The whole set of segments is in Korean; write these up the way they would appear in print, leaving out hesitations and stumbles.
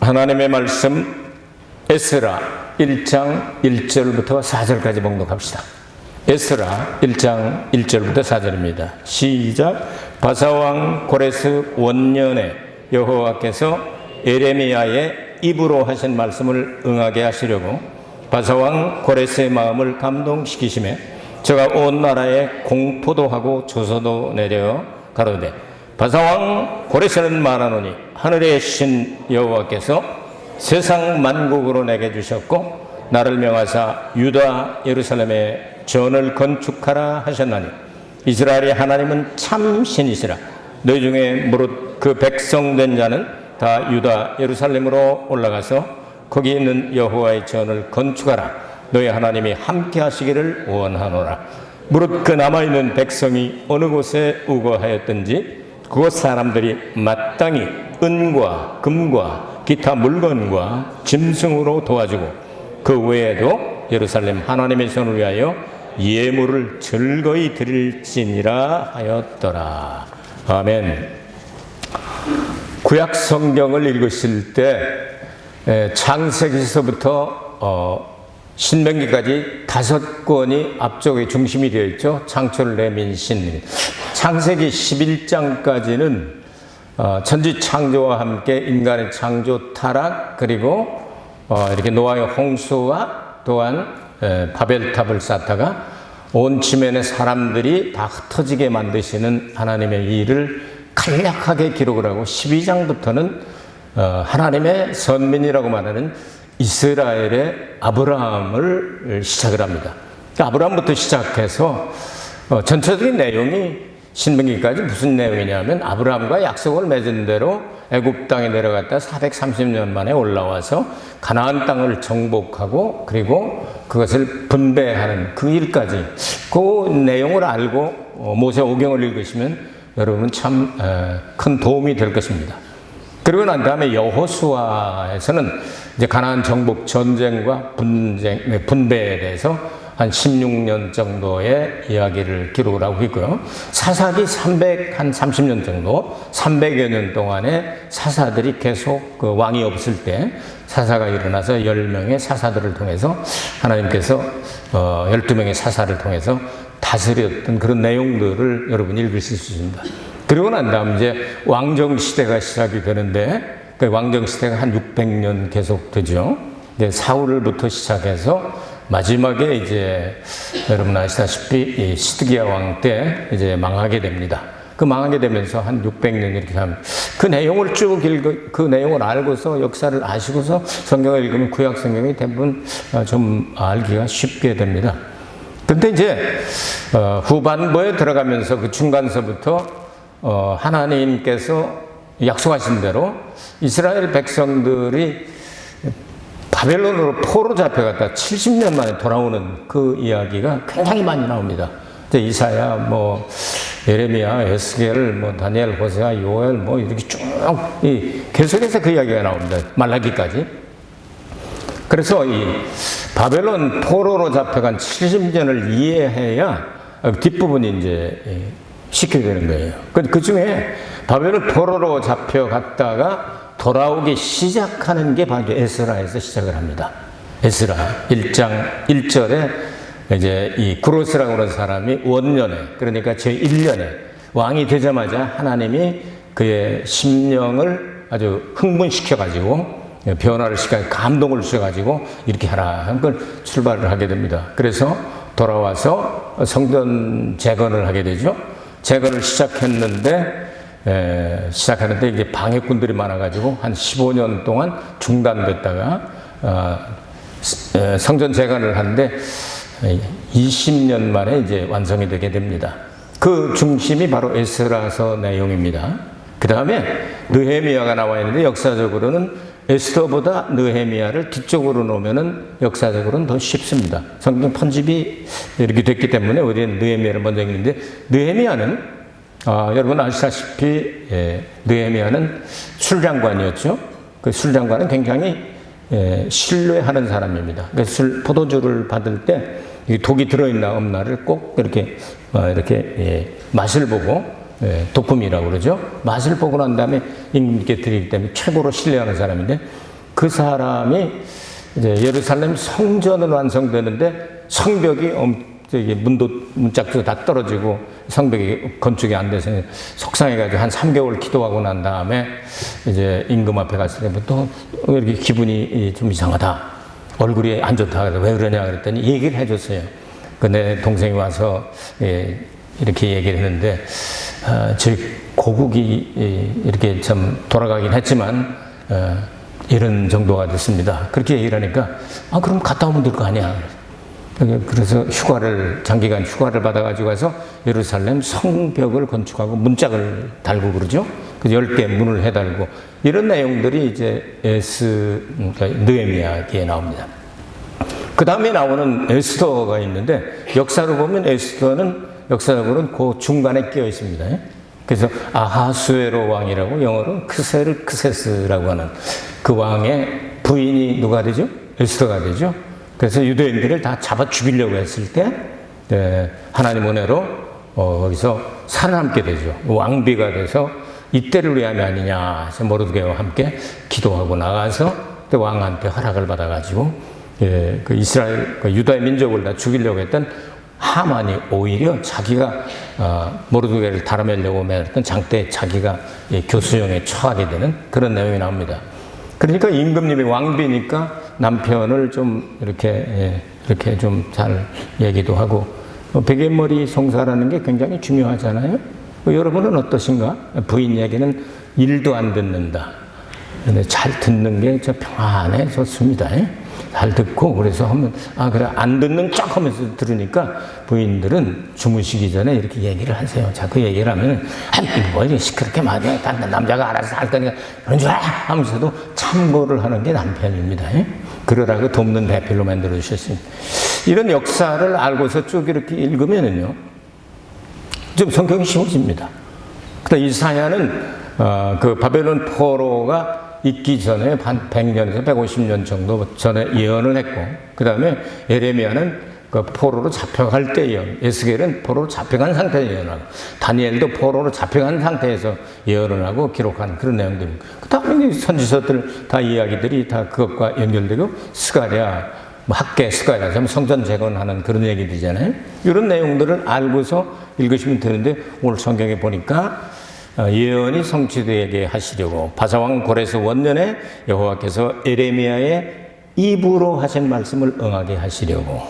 하나님의 말씀 에스라 1장 1절부터 4절까지 봉독합시다. 에스라 1장 1절부터 4절입니다. 시작. 바사왕 고레스 원년에 여호와께서 에레미야의 입으로 하신 말씀을 응하게 하시려고 바사왕 고레스의 마음을 감동시키심에 저가 온 나라에 공포도 하고 조서도 내려 가로되 바사왕 고레스는 말하노니 하늘의 신 여호와께서 세상 만국으로 내게 주셨고 나를 명하사 유다 예루살렘에 전을 건축하라 하셨나니 이스라엘의 하나님은 참 신이시라. 너희 중에 무릇 그 백성된 자는 다 유다 예루살렘으로 올라가서 거기 있는 여호와의 전을 건축하라. 너희 하나님이 함께 하시기를 원하노라. 무릇 그 남아있는 백성이 어느 곳에 우거하였든지 그곳 사람들이 마땅히 은과 금과 기타 물건과 짐승으로 도와주고 그 외에도 예루살렘 하나님의 전을 위하여 예물을 즐거이 드릴지니라 하였더라. 아멘. 구약 성경을 읽으실 때 창세기서부터 신명기까지 5권이 앞쪽에 중심이 되어 있죠. 창조를 내민 신. 창세기 11장까지는 천지 창조와 함께 인간의 창조 타락 그리고 이렇게 노아의 홍수와 또한 바벨탑을 쌓다가 온 지면의 사람들이 다 흩어지게 만드시는 하나님의 일을 간략하게 기록을 하고 12장부터는 하나님의 선민이라고 말하는 이스라엘의 아브라함을 시작을 합니다. 아브라함부터 시작해서 전체적인 내용이 신명기까지 무슨 내용이냐면 아브라함과 약속을 맺은 대로 애굽 땅에 내려갔다 430년 만에 올라와서 가나안 땅을 정복하고 그리고 그것을 분배하는 그 일까지 그 내용을 알고 모세 오경을 읽으시면 여러분은 참 큰 도움이 될 것입니다. 그리고 난 다음에 여호수아에서는 이제 가나안 정복 전쟁과 분배에 대해서 한 16년 정도의 이야기를 기록을 하고 있고요. 사사기 330년 정도, 300여 년 동안에 사사들이 계속 그 왕이 없을 때 사사가 일어나서 10명의 사사들을 통해서 하나님께서 12명의 사사를 통해서 다스렸던 그런 내용들을 여러분이 읽으실 수 있습니다. 그리고 난 다음 이제 왕정시대가 시작이 되는데 그 왕정시대가 한 600년 계속 되죠. 사울부터 시작해서 마지막에 이제 여러분 아시다시피 이 시드기야 왕 때 이제 망하게 됩니다. 그 망하게 되면서 한 600년 이렇게 하면 그 내용을 쭉 그 내용을 알고서 역사를 아시고서 성경을 읽으면 구약 성경이 대부분 좀 알기가 쉽게 됩니다. 근데 이제 후반부에 들어가면서 그 중간서부터 하나님께서 약속하신 대로 이스라엘 백성들이 바벨론으로 포로 잡혀갔다 70년 만에 돌아오는 그 이야기가 굉장히 많이 나옵니다. 이사야, 예레미야, 에스겔, 다니엘, 호세아, 요엘, 이렇게 쭉 계속해서 그 이야기가 나옵니다. 말라기까지. 그래서 이 바벨론 포로로 잡혀간 70년을 이해해야 뒷부분이 이제 쉽게 되는 거예요. 그 중에 바벨론 포로로 잡혀갔다가 돌아오기 시작하는 게 바로 에스라에서 시작을 합니다. 에스라 1장 1절에 이제 이 구로스라고 하는 사람이 원년에 그러니까 제1년에 왕이 되자마자 하나님이 그의 심령을 아주 흥분시켜가지고 변화를 시켜 감동을 주셔가지고 이렇게 하라 한 걸 출발을 하게 됩니다. 그래서 돌아와서 성전 재건을 하게 되죠. 재건을 시작하는데 이게 방해꾼들이 많아가지고 한 15년 동안 중단됐다가 성전 재건을 하는데 20년 만에 이제 완성이 되게 됩니다. 그 중심이 바로 에스라서 내용입니다. 그 다음에 느헤미야가 나와 있는데 역사적으로는 에스더보다 느헤미야를 뒤쪽으로 놓으면은 역사적으로는 더 쉽습니다. 성경 편집이 이렇게 됐기 때문에 우리는 느헤미야를 먼저 읽는데 느헤미야는 여러분 아시다시피 느헤미야는 술장관이었죠. 그 술장관은 굉장히 신뢰하는 사람입니다. 포도주를 받을 때 독이 들어있나 없나를 꼭 이렇게 맛을 보고 도품이라고 그러죠. 맛을 보고 난 다음에 임금님께 드리기 때문에 최고로 신뢰하는 사람인데 그 사람이 이제 예루살렘 성전은 완성되는데 성벽이 문짝도 다 떨어지고 성벽이 건축이 안 돼서 속상해가지고 한 3개월 기도하고 난 다음에 이제 임금 앞에 갔을 때부터 이렇게 기분이 좀 이상하다. 얼굴이 안 좋다. 그래서 왜 그러냐 그랬더니 얘기를 해줬어요. 내 동생이 와서 이렇게 얘기를 했는데, 저희 고국이 이렇게 좀 돌아가긴 했지만, 이런 정도가 됐습니다. 그렇게 얘기를 하니까, 그럼 갔다 오면 될 거 아니야. 그래서 장기간 휴가를 받아가지고 가서 예루살렘 성벽을 건축하고 문짝을 달고 그러죠. 그 10개 문을 해달고, 이런 내용들이 이제 그러니까 느헤미야기에 나옵니다. 그 다음에 나오는 에스더가 있는데, 역사로 보면 에스더는 역사적으로는 그 중간에 끼어 있습니다. 그래서 아하수에로 왕이라고, 영어로 크세스라고 하는 그 왕의 부인이 누가 되죠? 에스더가 되죠. 그래서 유대인들을 다 잡아 죽이려고 했을 때 하나님 은혜로 거기서 살아남게 되죠. 왕비가 돼서 이때를 위함이 아니냐 해서 모르드게와 함께 기도하고 나가서 왕한테 허락을 받아가지고 그 이스라엘 유다의 민족을 다 죽이려고 했던 하만이 오히려 자기가 모르드게를 달아매려고 했던 장때 자기가 교수형에 처하게 되는 그런 내용이 나옵니다. 그러니까 임금님이 왕비니까 남편을 좀 이렇게 좀 잘 얘기도 하고, 베갯머리 송사라는 게 굉장히 중요하잖아요. 여러분은 어떠신가? 부인 얘기는 일도 안 듣는다. 근데 잘 듣는 게 저 평안해 좋습니다. 잘 듣고, 그래서 하면, 그래, 안 듣는 척 하면서 들으니까 부인들은 주무시기 전에 이렇게 얘기를 하세요. 자, 그 얘기를 하면, 뭐 이렇게 시끄럽게 말이야. 남자가 알아서 할 거니까 그런 줄 알아! 하면서도 참고를 하는 게 남편입니다. 그러라고 돕는 대필로 만들어주셨습니다. 이런 역사를 알고서 쭉 이렇게 읽으면은요, 좀 성경이 쉬워집니다. 그다음 이사야는, 그 바벨론 포로가 있기 전에 한 100년에서 150년 정도 전에 예언을 했고, 그 다음에 예레미야는 그 포로로 잡혀갈 때 예언, 에스겔은 포로로 잡혀간 상태에서 예언하고, 다니엘도 포로로 잡혀간 상태에서 예언을 하고 기록한 그런 내용들입니다. 그 다음에 선지서들 다 이야기들이 다 그것과 연결되고, 스가랴, 학계 스가랴, 성전 재건하는 그런 얘기들이잖아요. 이런 내용들을 알고서 읽으시면 되는데, 오늘 성경에 보니까 예언이 성취되게 하시려고 바사왕 고레스 원년에 여호와께서 예레미야의 입으로 하신 말씀을 응하게 하시려고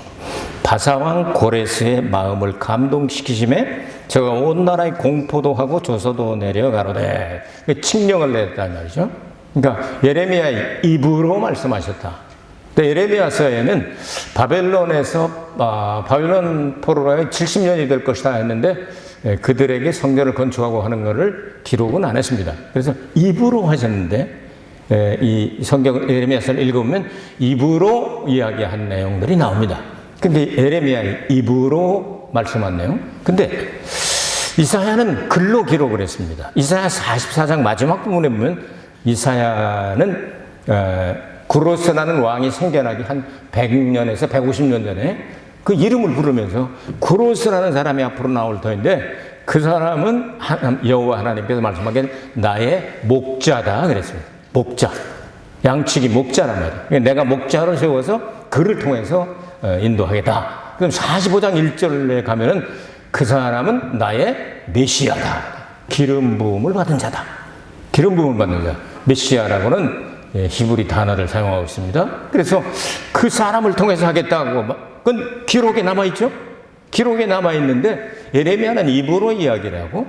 바사왕 고레스의 마음을 감동시키심에 저가 온 나라에 공포도 하고 조서도 내려가로되, 칙령을 내렸단 말이죠. 그러니까 예레미야의 입으로 말씀하셨다. 예레미야서에는 바벨론 포로로 70년이 될 것이다 했는데, 그들에게 성전을 건축하고 하는 것을 기록은 안 했습니다. 그래서 입으로 하셨는데, 이 성경 예레미야서를 읽으면 입으로 이야기한 내용들이 나옵니다. 근데 예레미야의 입으로 말씀한 내용. 근데 이사야는 글로 기록을 했습니다. 이사야 44장 마지막 부분에 보면 이사야는 구로스라는 왕이 생겨나기 한 100년에서 150년 전에 그 이름을 부르면서 구로스라는 사람이 앞으로 나올 터인데, 그 사람은 여호와 하나님께서 말씀하기를 나의 목자다 그랬습니다. 목자, 양치기 목자란 말이에요. 내가 목자로 세워서 그를 통해서 인도하겠다. 그럼 45장 1절에 가면은 그 사람은 나의 메시아다. 기름 부음을 받은 자다. 기름 부음을 받는 자. 메시아라고는 히브리 단어를 사용하고 있습니다. 그래서 그 사람을 통해서 하겠다고, 그건 기록에 남아있죠? 기록에 남아있는데, 예레미야는 입으로 이야기를 하고,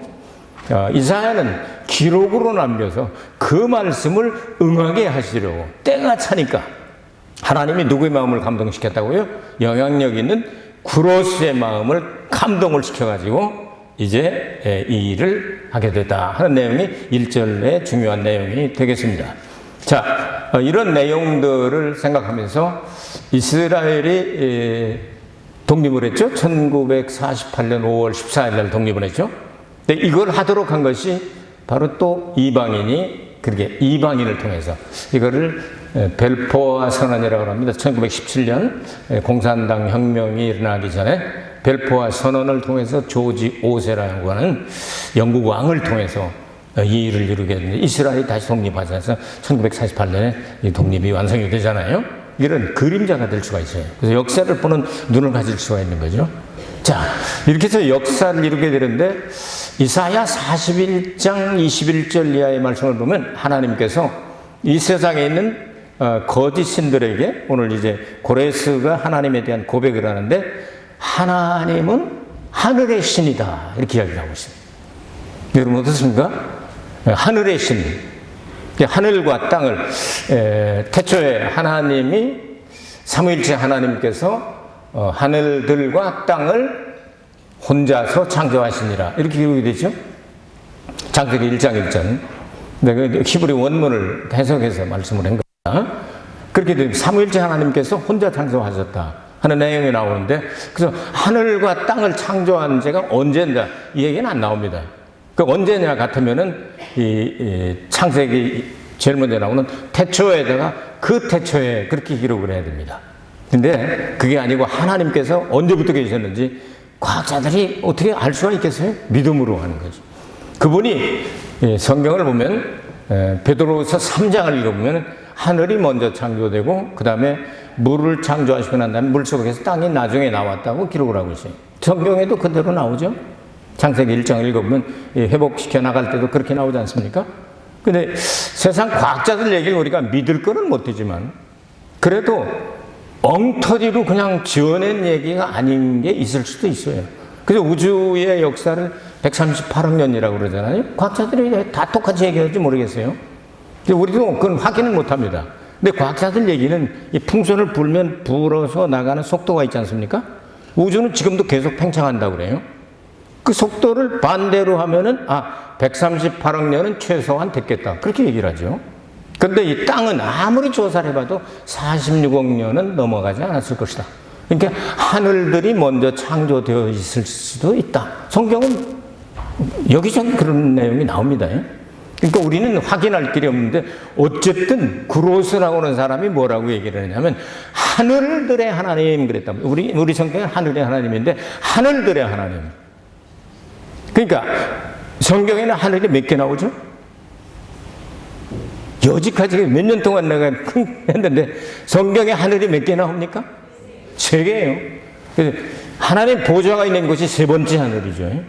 이사야는 기록으로 남겨서 그 말씀을 응하게 하시려고, 때가 차니까, 하나님이 누구의 마음을 감동시켰다고요? 영향력 있는 구로스의 마음을 감동을 시켜가지고, 이제 이 일을 하게 됐다 하는 내용이 1절의 중요한 내용이 되겠습니다. 자, 이런 내용들을 생각하면서 이스라엘이 독립을 했죠. 1948년 5월 14일 날 독립을 했죠. 근데 이걸 하도록 한 것이 바로 또 이방인을 통해서 이거를 벨포아 선언이라고 합니다. 1917년 공산당 혁명이 일어나기 전에 벨포아 선언을 통해서 조지 오세라고 하는 영국 왕을 통해서 이 일을 이루게 됐는데 이스라엘이 다시 독립하자서 1948년에 이 독립이 완성이 되잖아요. 이런 그림자가 될 수가 있어요. 그래서 역사를 보는 눈을 가질 수가 있는 거죠. 자, 이렇게 해서 역사를 이루게 되는데 이사야 41장 21절 이하의 말씀을 보면 하나님께서 이 세상에 있는 거짓 신들에게 오늘 이제 고레스가 하나님에 대한 고백을 하는데 하나님은 하늘의 신이다 이렇게 이야기를 하고 있습니다. 여러분 어떻습니까? 하늘의 신, 하늘과 땅을 태초에 하나님이 삼위일체 하나님께서 하늘들과 땅을 혼자서 창조하시니라 이렇게 기록이 되죠. 창세기 1장 1절. 내가 히브리 원문을 해석해서 말씀을 한 겁니다. 그렇게 되면 삼위일체 하나님께서 혼자 창조하셨다 하는 내용이 나오는데 그래서 하늘과 땅을 창조한 제가 언제인가 이 얘기는 안 나옵니다. 그 언제냐 같으면은 이 창세기 제일 먼저 나오는 태초에다가 그 태초에 그렇게 기록을 해야 됩니다. 근데 그게 아니고 하나님께서 언제부터 계셨는지 과학자들이 어떻게 알 수가 있겠어요? 믿음으로 하는 거죠. 그분이 성경을 보면 베드로후서 3장을 읽어보면 하늘이 먼저 창조되고 그 다음에 물을 창조하시고 난 다음에 물속에서 땅이 나중에 나왔다고 기록을 하고 있어요. 성경에도 그대로 나오죠. 창세기 1장을 읽어보면 회복시켜 나갈 때도 그렇게 나오지 않습니까? 근데 세상 과학자들 얘기를 우리가 믿을 거는 못하지만 그래도 엉터리로 그냥 지어낸 얘기가 아닌 게 있을 수도 있어요. 그래서 우주의 역사를 138억 년이라고 그러잖아요. 과학자들이 다 똑같이 얘기할지 모르겠어요. 우리도 그건 확인을 못 합니다. 근데 과학자들 얘기는 이 풍선을 불면 불어서 나가는 속도가 있지 않습니까? 우주는 지금도 계속 팽창한다고 그래요. 그 속도를 반대로 하면은 138억 년은 최소한 됐겠다. 그렇게 얘기를 하죠. 근데 이 땅은 아무리 조사를 해봐도 46억 년은 넘어가지 않았을 것이다. 그러니까 하늘들이 먼저 창조되어 있을 수도 있다. 성경은 여기저기 그런 내용이 나옵니다. 그러니까 우리는 확인할 길이 없는데 어쨌든 구로스라고 하는 사람이 뭐라고 얘기를 하냐면 하늘들의 하나님 그랬다. 우리 성경은 하늘의 하나님인데 하늘들의 하나님. 그러니까 성경에는 하늘이 몇 개 나오죠? 여지까지 몇 년 동안 내가 했는데 성경에 하늘이 몇 개 나옵니까? 3개예요. 그래서 하나님 보좌가 있는 곳이 3번째 하늘이죠.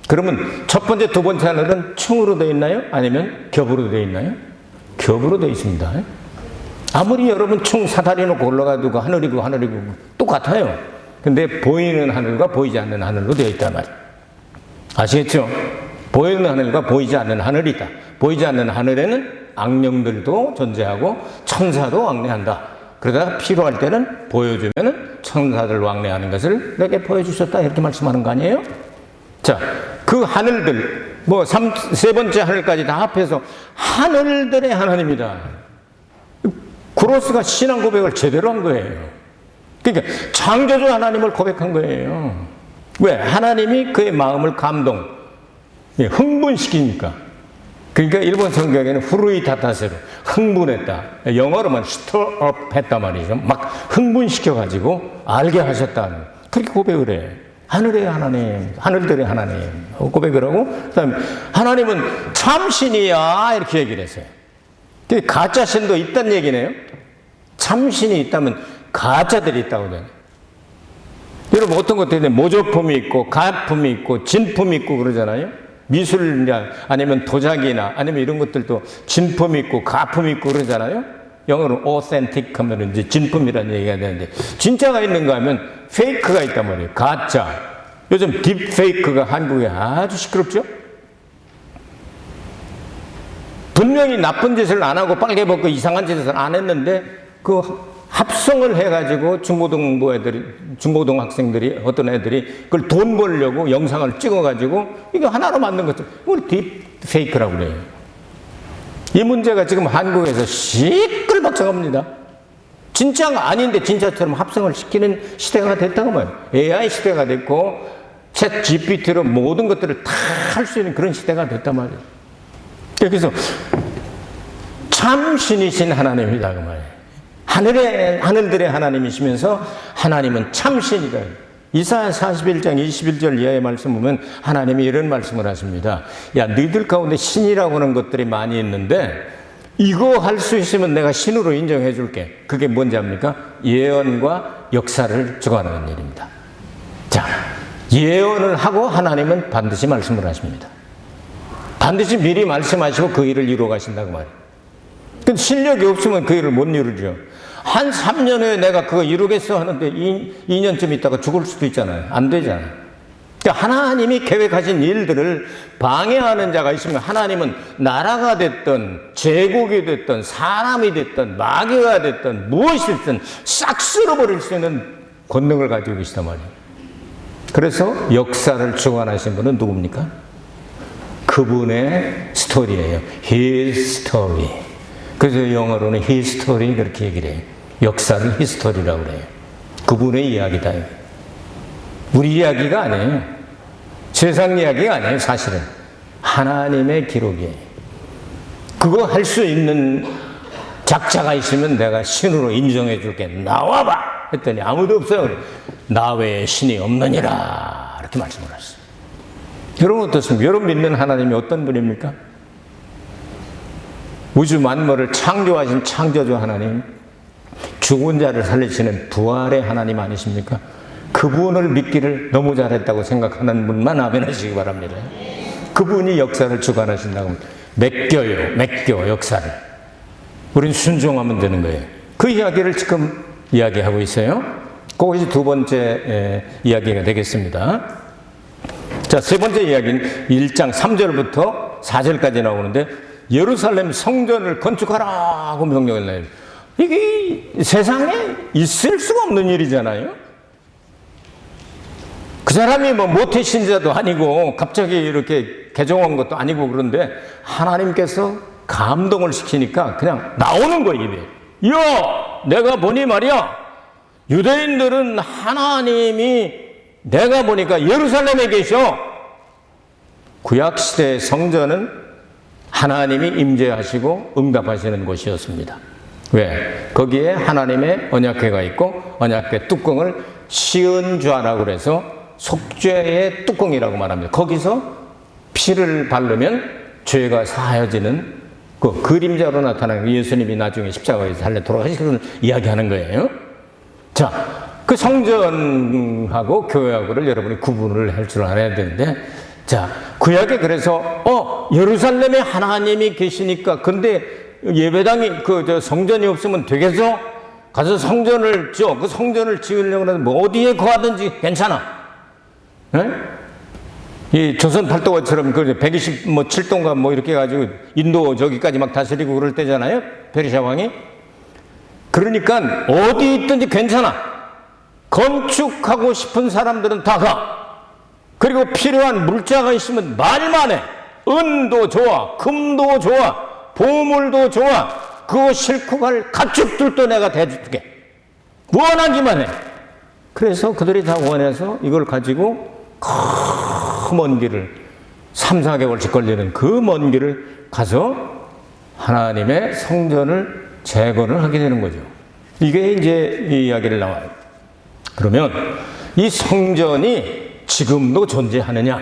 그러면 첫 번째, 두 번째 하늘은 층으로 되어 있나요? 아니면 겹으로 되어 있나요? 겹으로 되어 있습니다. 아무리 여러분 층 사다리 놓고 올라가도 하늘이고 똑같아요. 근데 보이는 하늘과 보이지 않는 하늘로 되어 있단 말이에요. 아시겠죠? 보이는 하늘과 보이지 않는 하늘이다. 보이지 않는 하늘에는 악령들도 존재하고 천사도 왕래한다. 그러다가 필요할 때는 보여주면 천사들 왕래하는 것을 내게 보여주셨다. 이렇게 말씀하는 거 아니에요? 자, 그 하늘들, 세 번째 하늘까지 다 합해서 하늘들의 하나님이다. 구로스가 신앙 고백을 제대로 한 거예요. 그러니까 창조주 하나님을 고백한 거예요. 왜? 하나님이 그의 마음을 흥분시키니까. 그러니까 일본 성경에는 후루이타타세로 흥분했다. 영어로만 스토업 했단 말이죠. 막 흥분시켜가지고 알게 하셨다. 그렇게 고백을 해. 하늘의 하나님, 하늘들의 하나님 고백을 하고 그 다음에 하나님은 참신이야 이렇게 얘기를 했어요. 가짜신도 있다는 얘기네요. 참신이 있다면 가짜들이 있다고 해요. 여러분 어떤 것들이 모조품이 있고 가품이 있고 진품이 있고 그러잖아요. 미술이나 아니면 도자기나 아니면 이런 것들도 진품이 있고 가품이 있고 그러잖아요. 영어로 authentic 하면 이제 진품이라는 얘기가 되는데 진짜가 있는가 하면 페이크가 있단 말이에요. 가짜. 요즘 딥페이크가 한국에 아주 시끄럽죠? 분명히 나쁜 짓을 안 하고 빨개 벗고 이상한 짓을 안 했는데 그 합성을 해가지고 중고등 학생들이 어떤 애들이 그걸 돈 벌려고 영상을 찍어가지고 이거 하나로 만든 거죠. 이걸 딥페이크라고 그래요. 이 문제가 지금 한국에서 시끌벅적합니다. 진짜가 아닌데 진짜처럼 합성을 시키는 시대가 됐다고 말이에요. AI 시대가 됐고 챗 GPT로 모든 것들을 다 할 수 있는 그런 시대가 됐단 말이에요. 그래서 참 신이신 하나님이다 그 말이에요. 하늘들의 하나님이시면서 하나님은 참 신이다. 이사야 41장 21절 이하의 말씀 보면 하나님이 이런 말씀을 하십니다. 야, 너희들 가운데 신이라고 하는 것들이 많이 있는데 이거 할 수 있으면 내가 신으로 인정해 줄게. 그게 뭔지 압니까? 예언과 역사를 주관하는 일입니다. 자, 예언을 하고 하나님은 반드시 말씀을 하십니다. 반드시 미리 말씀하시고 그 일을 이루어 가신다고 말이에요. 근데 실력이 없으면 그 일을 못 이루죠. 한 3년 후에 내가 그거 이루겠어 하는데 2년쯤 있다가 죽을 수도 있잖아요. 안 되잖아요. 그러니까 하나님이 계획하신 일들을 방해하는 자가 있으면 하나님은 나라가 됐든 제국이 됐든 사람이 됐든 마귀가 됐든 무엇이 됐든 싹 쓸어버릴 수 있는 권능을 가지고 계시단 말이에요. 그래서 역사를 주관하신 분은 누굽니까? 그분의 스토리예요. His story. 그래서 영어로는 history 그렇게 얘기를 해요. 역사를 history라고 그래요. 그분의 이야기다. 우리 이야기가 아니에요. 세상 이야기가 아니에요. 사실은 하나님의 기록이에요. 그거 할 수 있는 작자가 있으면 내가 신으로 인정해 줄게. 나와봐 했더니 아무도 없어요. 나 외에 신이 없느니라 이렇게 말씀을 하셨어요. 여러분 어떻습니까? 여러분 믿는 하나님이 어떤 분입니까? 우주 만물을 창조하신 창조주 하나님, 죽은 자를 살리시는 부활의 하나님 아니십니까? 그분을 믿기를 너무 잘했다고 생각하는 분만 아멘하시기 바랍니다. 그분이 역사를 주관하신다고 맡겨 역사를. 우린 순종하면 되는 거예요. 그 이야기를 지금 이야기하고 있어요. 그것이 두 번째 이야기가 되겠습니다. 자, 세 번째 이야기는 1장 3절부터 4절까지 나오는데 예루살렘 성전을 건축하라고 명령을 내요. 이게 세상에 있을 수가 없는 일이잖아요. 그 사람이 뭐 모태 신자도 아니고 갑자기 이렇게 개종한 것도 아니고 그런데 하나님께서 감동을 시키니까 그냥 나오는 거예요, 입에. 야, 내가 보니 말이야. 유대인들은 하나님이 내가 보니까 예루살렘에 계셔. 구약시대의 성전은 하나님이 임재하시고 응답하시는 곳이었습니다. 왜? 거기에 하나님의 언약궤가 있고 언약궤 뚜껑을 시은좌라고 그래서 속죄의 뚜껑이라고 말합니다. 거기서 피를 바르면 죄가 사하여지는 그 그림자로 나타나는 예수님이 나중에 십자가에서 달려 돌아가시는 이야기하는 거예요. 자, 그 성전하고 교회하고를 여러분이 구분을 할 줄 알아야 되는데, 자, 구약에 그래서 예루살렘에 하나님이 계시니까 근데 예배당이 성전이 없으면 되겠어? 가서 성전을 지어. 그 성전을 지으려고 하면 뭐 어디에 거하든지 괜찮아. 네? 이 조선 팔도가처럼 그 127동가 뭐 이렇게 해가지고 인도 저기까지 막 다스리고 그럴 때잖아요. 페르시아 왕이. 그러니까 어디 있든지 괜찮아. 건축하고 싶은 사람들은 다 가. 그리고 필요한 물자가 있으면 말만 해. 은도 좋아, 금도 좋아, 보물도 좋아. 그거 싣고 갈 가축들도 내가 대줄게. 원하기만 해. 그래서 그들이 다 원해서 이걸 가지고 먼 길을 3, 4개월씩 걸리는 그 먼 길을 가서 하나님의 성전을 재건을 하게 되는 거죠. 이게 이제 이 이야기를 나와요. 그러면 이 성전이 지금도 존재하느냐?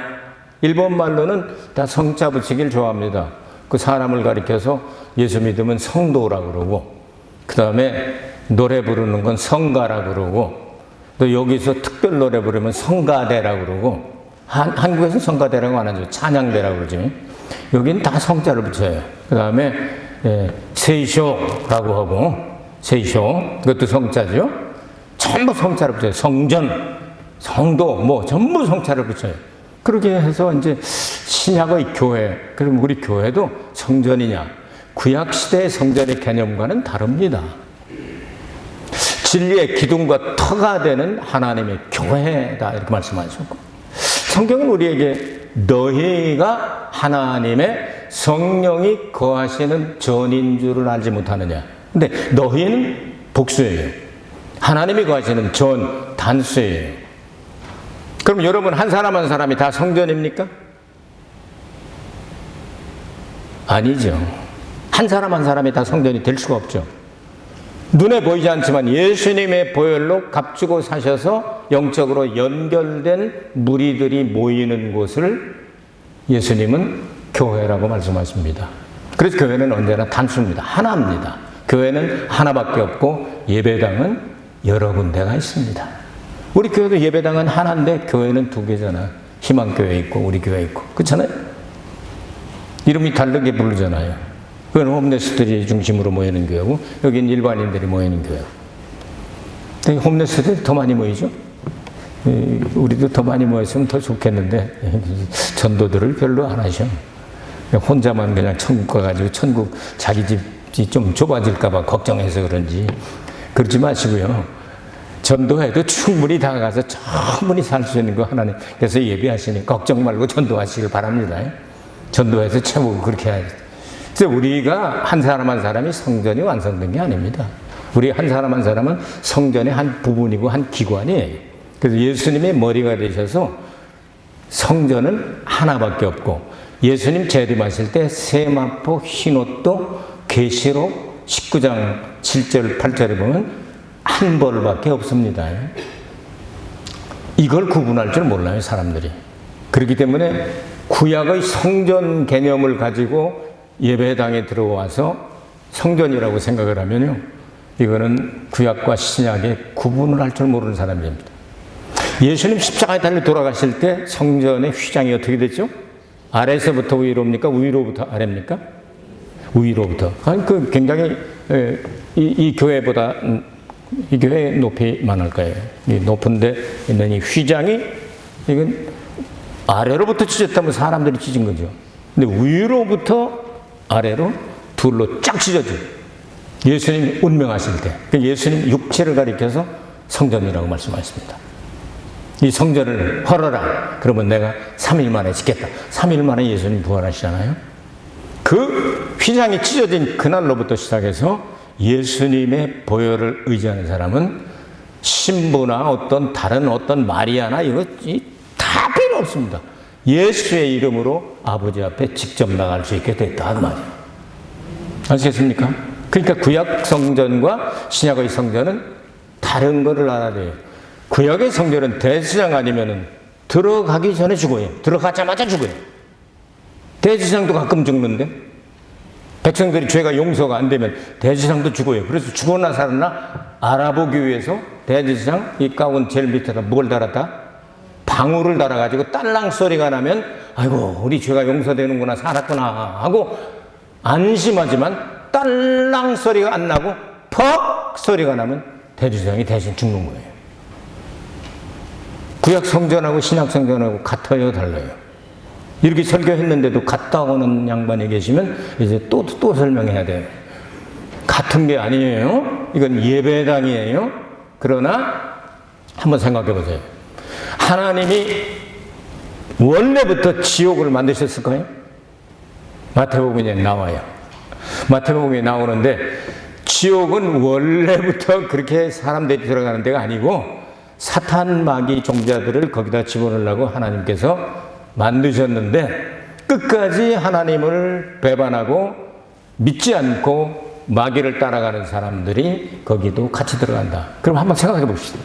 일본 말로는 다 성자 붙이기를 좋아합니다. 그 사람을 가리켜서 예수 믿으면 성도라고 그러고, 그 다음에 노래 부르는 건 성가라고 그러고, 또 여기서 특별 노래 부르면 성가대라고 그러고, 한국에서는 성가대라고 안 하죠. 찬양대라고 그러죠. 여기는 다 성자를 붙여요. 그 다음에 세이쇼라고 하고, 세이쇼, 그것도 성자죠. 전부 성자를 붙여요. 성전, 성도, 뭐 전부 성자를 붙여요. 그렇게 해서 이제 신약의 교회, 그럼 우리 교회도 성전이냐? 구약시대의 성전의 개념과는 다릅니다. 진리의 기둥과 터가 되는 하나님의 교회다 이렇게 말씀하셨고, 성경은 우리에게 너희가 하나님의 성령이 거하시는 전인 줄을 알지 못하느냐. 근데 너희는 복수예요. 하나님이 거하시는 전 단수예요. 그럼 여러분 한 사람 한 사람이 다 성전입니까? 아니죠. 한 사람 한 사람이 다 성전이 될 수가 없죠. 눈에 보이지 않지만 예수님의 보혈로 값주고 사셔서 영적으로 연결된 무리들이 모이는 곳을 예수님은 교회라고 말씀하십니다. 그래서 교회는 언제나 단수입니다. 하나입니다. 교회는 하나밖에 없고 예배당은 여러 군데가 있습니다. 우리 교회도 예배당은 하나인데 교회는 두 개잖아. 희망교회 있고 우리 교회 있고. 그렇잖아요? 이름이 다르게 부르잖아요. 그건 홈레스들이 중심으로 모이는 교회고 여기는 일반인들이 모이는 교회. 홈레스들이 더 많이 모이죠. 우리도 더 많이 모였으면 더 좋겠는데 전도들을 별로 안 하셔. 혼자만 그냥 천국 가가지고 천국 자기 집이 좀 좁아질까 봐 걱정해서 그런지 그러지 마시고요. 전도해도 충분히 다가가서 충분히 살 수 있는 거 하나님께서 예비하시니 걱정 말고 전도하시길 바랍니다. 전도해서 채우고 그렇게 해야지. 그래서 우리가 한 사람 한 사람이 성전이 완성된 게 아닙니다. 우리 한 사람 한 사람은 성전의 한 부분이고 한 기관이에요. 그래서 예수님의 머리가 되셔서 성전은 하나밖에 없고 예수님 재림하실 때 세마포 흰옷도 계시록 19장 7절 8절에 보면 한 벌밖에 없습니다. 이걸 구분할 줄 몰라요, 사람들이. 그렇기 때문에 구약의 성전 개념을 가지고 예배당에 들어와서 성전이라고 생각을 하면요, 이거는 구약과 신약의 구분을 할 줄 모르는 사람입니다. 예수님 십자가에 달려 돌아가실 때 성전의 휘장이 어떻게 됐죠? 아래에서부터 위로입니까? 위로부터 아래입니까? 위로부터. 아니, 그 굉장히 이 교회보다 이 교회 높이만 할 거예요. 이 높은데 있는 이 휘장이 이건 아래로부터 찢었다면 사람들이 찢은 거죠. 근데 위로부터 아래로 둘로 쫙 찢어져요. 예수님 운명하실 때. 예수님 육체를 가리켜서 성전이라고 말씀하셨습니다. 이 성전을 헐어라. 그러면 내가 3일 만에 짓겠다. 3일 만에 예수님 부활하시잖아요. 그 휘장이 찢어진 그날로부터 시작해서 예수님의 보혈을 의지하는 사람은 신부나 어떤 다른 어떤 마리아나 이거 다 필요 없습니다. 예수의 이름으로 아버지 앞에 직접 나갈 수 있게 됐다 그 말이에요. 아시겠습니까? 그러니까 구약 성전과 신약의 성전은 다른 거를 알아야 돼요. 구약의 성전은 대제사장 아니면은 들어가기 전에 죽어요. 들어가자마자 죽어요. 대제사장도 가끔 죽는데 백성들이 죄가 용서가 안 되면 대제사장도 죽어요. 그래서 죽었나 살았나 알아보기 위해서 대제사장 이 가운 제일 밑에다 뭘 달았다? 방울을 달아가지고 딸랑 소리가 나면 아이고 우리 죄가 용서되는구나 살았구나 하고 안심하지만 딸랑 소리가 안 나고 퍽 소리가 나면 대제사장이 대신 죽는 거예요. 구약 성전하고 신약 성전하고 같아요, 달라요? 이렇게 설교했는데도 같다 오는 양반이 계시면 이제 또 설명해야 돼요. 같은 게 아니에요. 이건 예배당이에요. 그러나 한번 생각해 보세요. 하나님이 원래부터 지옥을 만드셨을까요? 마태복음에 나와요. 마태복음에 나오는데 지옥은 원래부터 그렇게 사람들이 들어가는 데가 아니고 사탄 마귀 종자들을 거기다 집어넣으려고 하나님께서 만드셨는데 끝까지 하나님을 배반하고 믿지 않고 마귀를 따라가는 사람들이 거기도 같이 들어간다. 그럼 한번 생각해 봅시다.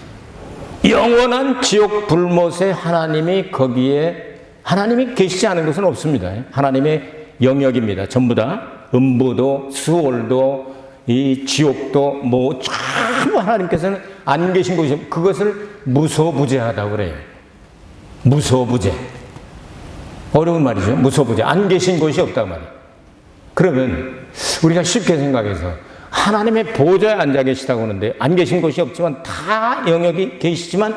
영원한 지옥 불못에 하나님이 거기에 하나님이 계시지 않은 것은 없습니다. 하나님의 영역입니다. 전부 다 음부도 수월도 이 지옥도 뭐 전부 하나님께서는 안 계신 곳이 그것을 무소부재하다고 그래요. 무소부재. 어려운 말이죠. 무소부재. 안 계신 곳이 없단 말이에요. 그러면 우리가 쉽게 생각해서 하나님의 보좌에 앉아 계시다고 하는데 안 계신 곳이 없지만 다 영역이 계시지만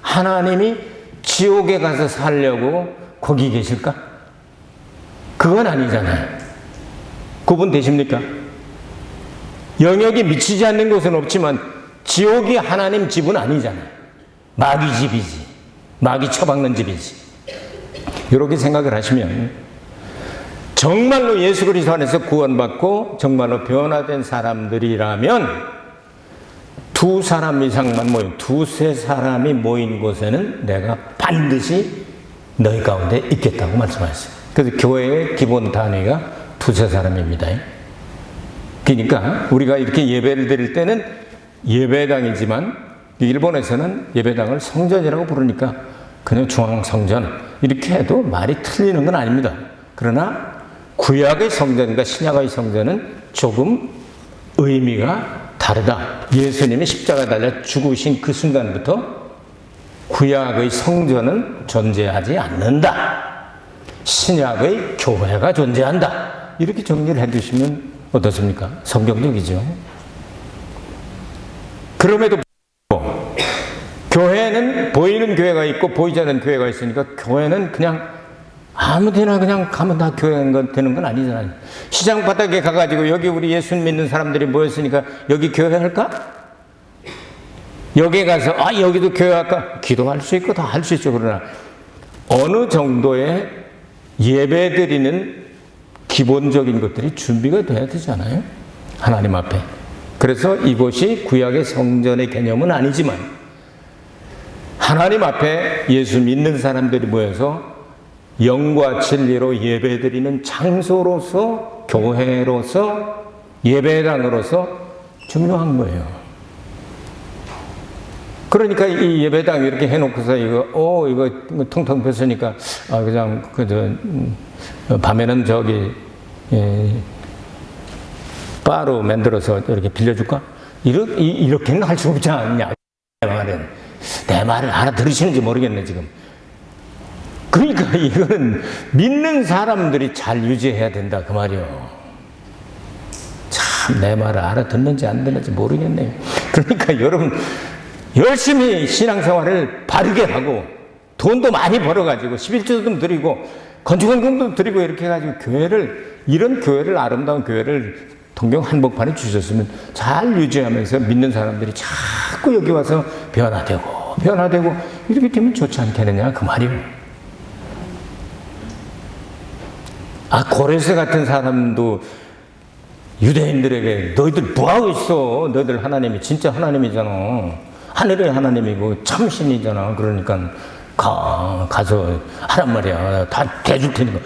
하나님이 지옥에 가서 살려고 거기 계실까? 그건 아니잖아요. 구분되십니까? 영역이 미치지 않는 곳은 없지만 지옥이 하나님 집은 아니잖아요. 마귀 집이지. 마귀 처박는 집이지. 이렇게 생각을 하시면 정말로 예수 그리스도 안에서 구원받고 정말로 변화된 사람들이라면 두 사람 이상만 모인 두세 사람이 모인 곳에는 내가 반드시 너희 가운데 있겠다고 말씀하셨어요. 그래서 교회의 기본 단위가 두세 사람입니다. 그러니까 우리가 이렇게 예배를 드릴 때는 예배당이지만 일본에서는 예배당을 성전이라고 부르니까 그냥 중앙성전 이렇게 해도 말이 틀리는 건 아닙니다. 그러나 구약의 성전과 신약의 성전은 조금 의미가 다르다. 예수님이 십자가에 달려 죽으신 그 순간부터 구약의 성전은 존재하지 않는다. 신약의 교회가 존재한다. 이렇게 정리를 해두시면 어떻습니까? 성경적이죠. 그럼에도 불구하고 교회는 보이는 교회가 있고 보이지 않는 교회가 있으니까 교회는 그냥 아무데나 그냥 가면 다 교회가 되는 건 아니잖아요. 시장 바닥에 가가지고 여기 우리 예수 믿는 사람들이 모였으니까 여기 교회 할까? 여기 가서 여기도 교회 할까? 기도할 수 있고 다 할 수 있죠. 그러나 어느 정도의 예배 드리는 기본적인 것들이 준비가 돼야 되잖아요. 하나님 앞에. 그래서 이곳이 구약의 성전의 개념은 아니지만 하나님 앞에 예수 믿는 사람들이 모여서 영과 진리로 예배드리는 장소로서 교회로서 예배당으로서 중요한 거예요. 그러니까 이 예배당 이렇게 해놓고서 이거 텅텅 폈으니까 그냥 밤에는 저기 바로 만들어서 이렇게 빌려줄까? 이렇게는 할 수 없지 않냐? 내 말을 알아들으시는지 모르겠네 지금. 그러니까 이거는 믿는 사람들이 잘 유지해야 된다 그 말이요. 참 내 말을 알아듣는지 안 듣는지 모르겠네요. 그러니까 여러분 열심히 신앙생활을 바르게 하고 돈도 많이 벌어가지고 11조도 좀 드리고 건축원금도 드리고 이렇게 해가지고 이런 교회를 아름다운 교회를 동경 한복판에 주셨으면 잘 유지하면서 믿는 사람들이 자꾸 여기 와서 변화되고 이렇게 되면 좋지 않겠느냐 그 말이에요. 고레스 같은 사람도 유대인들에게 너희들 뭐하고 있어? 너희들 하나님이 진짜 하나님이잖아. 하늘의 하나님이고 참신이잖아. 그러니까 가서 하란 말이야. 다 대줄 테니까.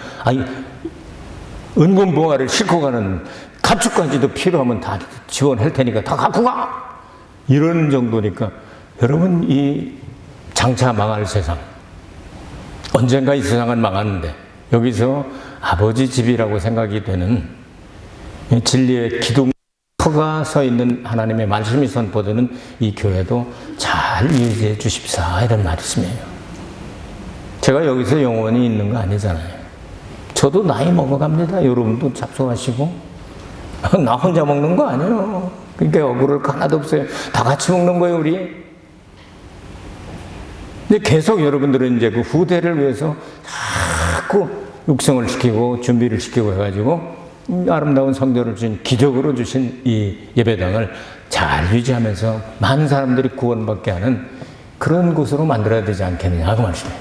은근보화를 싣고 가는 가축까지도 필요하면 다 지원할 테니까 다 갖고 가! 이런 정도니까 여러분 이 장차 망할 세상 언젠가 이 세상은 망하는데 여기서 아버지 집이라고 생각이 되는 진리의 기둥터가 서 있는 하나님의 말씀이 선포되는 이 교회도 잘 유지해 주십사 이런 말씀이에요. 제가 여기서 영원히 있는 거 아니잖아요. 저도 나이 먹어갑니다. 여러분도 잡숴하시고 나 혼자 먹는 거 아니에요. 그러니까 억울할 거 하나도 없어요. 다 같이 먹는 거예요 우리. 근데 계속 여러분들은 이제 그 후대를 위해서 자꾸 육성을 시키고 준비를 시키고 해가지고 아름다운 성전을 주신 기적으로 주신 이 예배당을 잘 유지하면서 많은 사람들이 구원받게 하는 그런 곳으로 만들어야 되지 않겠느냐 그 말씀이에요.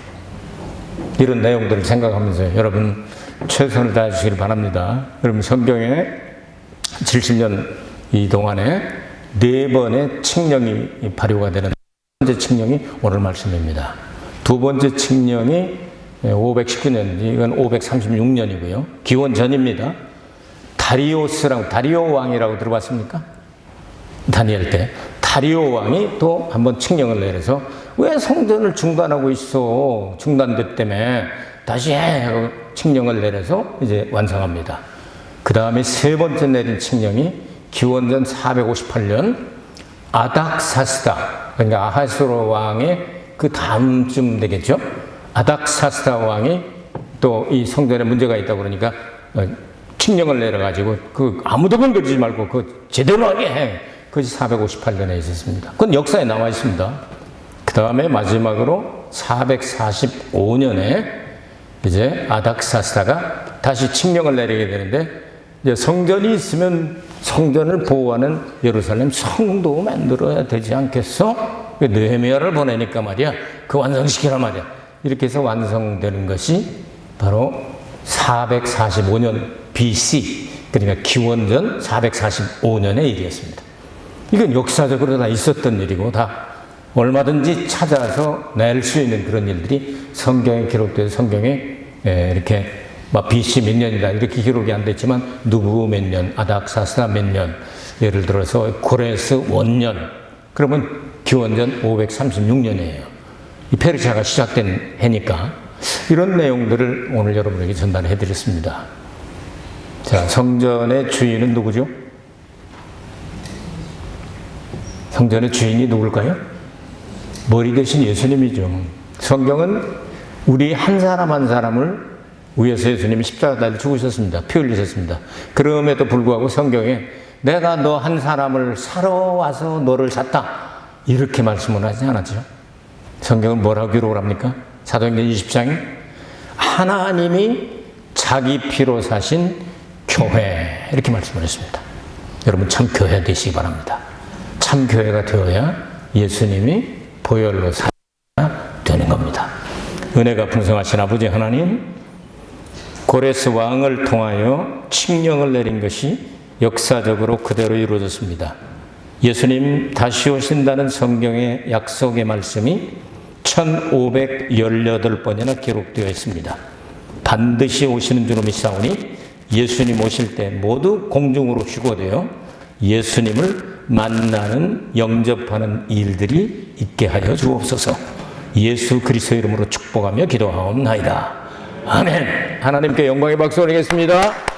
이런 내용들을 생각하면서 여러분 최선을 다하시길 바랍니다. 여러분 성경에 70년 이 동안에 4번의 칙령이 발효가 되는 첫 번째 칙령이 오늘 말씀입니다. 두 번째 칙령이 519년, 이건 536년이고요. 기원 전입니다. 다리오 왕이라고 들어봤습니까? 다니엘 때. 다리오 왕이 또 한번 칙령을 내려서 왜 성전을 중단하고 있어? 중단됐다며. 다시 해. 하고 칙령을 내려서 이제 완성합니다. 그 다음에 세 번째 내린 칙령이 기원전 458년 아닥사스다. 그러니까 아하스로 왕의 그 다음쯤 되겠죠? 아닥사스다 왕이 또 이 성전에 문제가 있다고 그러니까 칙령을 내려가지고 아무도 건드리지 말고 제대로 하게 해. 그것이 458년에 있었습니다. 그건 역사에 나와 있습니다. 그 다음에 마지막으로 445년에 이제 아닥사스다가 다시 칙령을 내리게 되는데 이제 성전이 있으면 성전을 보호하는 예루살렘 성도 만들어야 되지 않겠어? 느헤미야를 보내니까 말이야. 그 완성시키란 말이야. 이렇게 해서 완성되는 것이 바로 445년 BC, 그러니까 기원전 445년의 일이었습니다. 이건 역사적으로 다 있었던 일이고 다 얼마든지 찾아서 낼 수 있는 그런 일들이 성경에 기록되어 성경에 이렇게 BC 몇 년이다 이렇게 기록이 안 됐지만 누부 몇 년, 아닥사스다 몇 년, 예를 들어서 고레스 원년, 그러면 기원전 536년이에요. 이 페르시아가 시작된 해니까 이런 내용들을 오늘 여러분에게 전달해 드렸습니다. 자, 성전의 주인은 누구죠? 성전의 주인이 누굴까요? 머리 대신 예수님이죠. 성경은 우리 한 사람 한 사람을 위해서 예수님이 십자가 달려 죽으셨습니다. 피 흘리셨습니다. 그럼에도 불구하고 성경에 내가 너 한 사람을 사러 와서 너를 샀다 이렇게 말씀을 하지 않았죠. 성경은 뭐라고 기록을 합니까? 사도행전 20장에 하나님이 자기 피로 사신 교회 이렇게 말씀을 했습니다. 여러분 참 교회 되시기 바랍니다. 참 교회가 되어야 예수님이 보혈로 살아야 되는 겁니다. 은혜가 풍성하신 아버지 하나님, 고레스 왕을 통하여 칙령을 내린 것이 역사적으로 그대로 이루어졌습니다. 예수님 다시 오신다는 성경의 약속의 말씀이 1518번이나 기록되어 있습니다. 반드시 오시는 줄 믿사오니 예수님 오실 때 모두 공중으로 휴거되어 예수님을 만나는 영접하는 일들이 있게 하여 주옵소서. 예수 그리스도 이름으로 축복하며 기도하옵나이다. 아멘. 하나님께 영광의 박수 올리겠습니다.